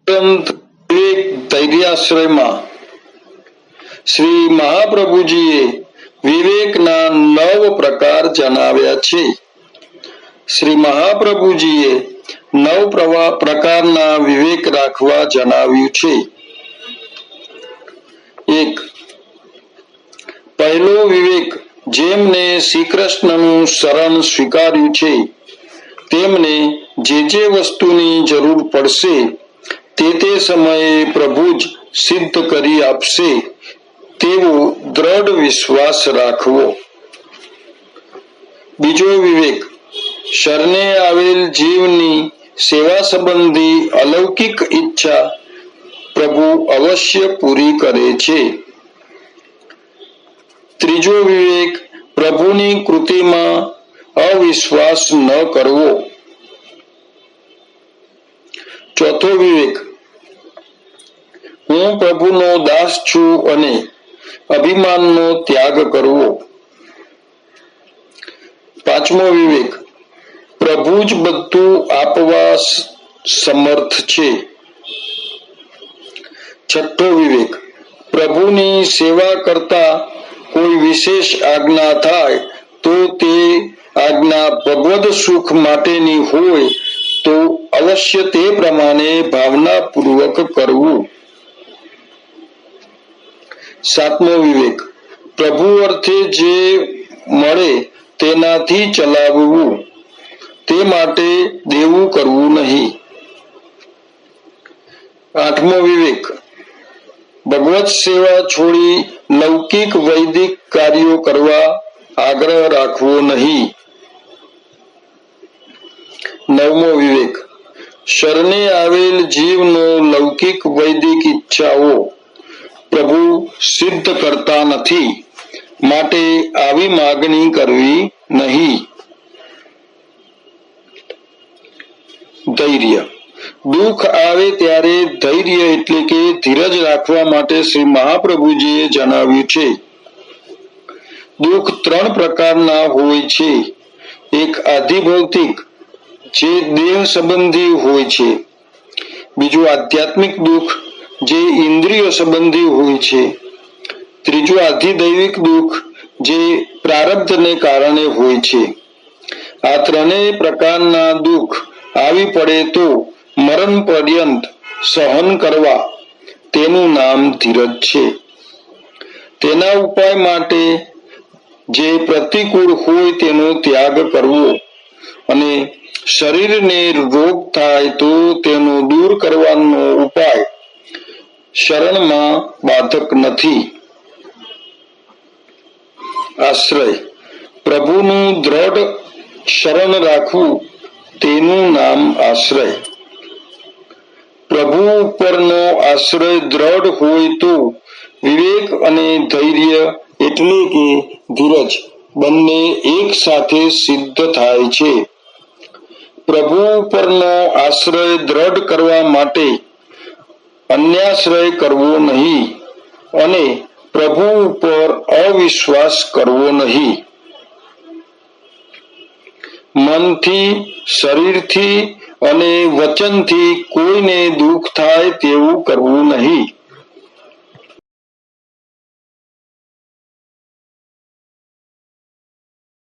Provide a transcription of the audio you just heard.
ધૈર્યાશ્રયમાં શ્રી મહાપ્રભુજીએ વિવેકના 9 પ્રકાર જણાવ્યા છે. શ્રી મહાપ્રભુજીએ 9 પ્રકારના વિવેક રાખવા જણાવ્યું છે. 1. પહેલો વિવેક, જેમને શ્રી કૃષ્ણનું શરણ સ્વીકાર્યું છે તેમને જે વસ્તુની જરૂર પડશે તે સમયે પ્રભુ જ સિદ્ધ કરી આપશે તેવો દ્રઢ વિશ્વાસ રાખવો. બીજો વિવેક, શરણે આવેલ જીવની સેવા સંબંધી અલૌકિક ઈચ્છા પ્રભુ અવશ્ય પૂરી કરે છે. ત્રીજો વિવેક, પ્રભુની કૃતિમાં અવિશ્વાસ ન કરવો. ચોથો વિવેક, હું પ્રભુનો દાસ છું અને અભિમાનનો ત્યાગ કરવો. પાંચમો વિવેક, પ્રભુ જ બધું આપવા સમર્થ છે. છઠ્ઠો વિવેક, પ્રભુની સેવા કરતા કોઈ વિશેષ આજ્ઞા થાય તો તે આજ્ઞા ભગવદ સુખ માટેની હોય તો અવશ્ય તે પ્રમાણે ભાવનાપૂર્વક કરવું. સાતમો વિવેક, પ્રભુ અર્થે જે મળે તેનાથી ચલાવવું, તે માટે દેવું કરવું નહીં. આઠમો વિવેક, ભગવત સેવા છોડી લૌકિક વૈદિક કાર્યો કરવા આગ્રહ રાખવો નહીં. નવમો વિવેક, શરણે આવેલ જીવનો લૌકિક વૈદિક ઈચ્છાઓ પ્રભુ સિદ્ધ કરતા નથી, માટે આવી માગણી કરવી નહીં. ધૈર્ય, દુઃખ આવે ત્યારે ધૈર્ય એટલે કે ધીરજ રાખવા માટે શ્રી મહાપ્રભુજીએ જણાવ્યું છે. દુઃખ 3 પ્રકારના હોય છે. એક આધિભૌતિક, જે દેહ સંબંધી હોય છે. બીજું આધ્યાત્મિક દુઃખ, જે ઇન્દ્રિય સંબંધી હોય છે. ત્રીજું આધિદૈવિક દુઃખ, જે પ્રારબ્ધને કારણે હોય છે. આ ત્રણેય પ્રકારના દુઃખ આવી પડે તો મરણ પર્યંત સહન કરવા, તેનું નામ ધીરજ છે. તેના ઉપાય માટે જે પ્રતિકૂળ હોય તેનો ત્યાગ કરવો અને શરીરને રોગ થાય તો તેનો દૂર કરવાનો ઉપાય શરણમાં બાધક નથી. આશ્રય, પ્રભુનું દ્રઢ શરણ રાખવું, તેનું નામ આશ્રય. પ્રભુ ઉપરનો આશ્રય દ્રઢ હોય તો વિવેક અને ધૈર્ય એટલે કે ધીરજ બંને એક સાથે સિદ્ધ થાય છે. પ્રભુ ઉપરનો આશ્રય દ્રઢ કરવા માટે અન્યાશ્રય કરવો નહીં અને પ્રભુ ઉપર અવિશ્વાસ કરવો નહીં. મનથી, શરીરથી અને વચનથી કોઈને દુઃખ થાય તેવું કરવું નહીં.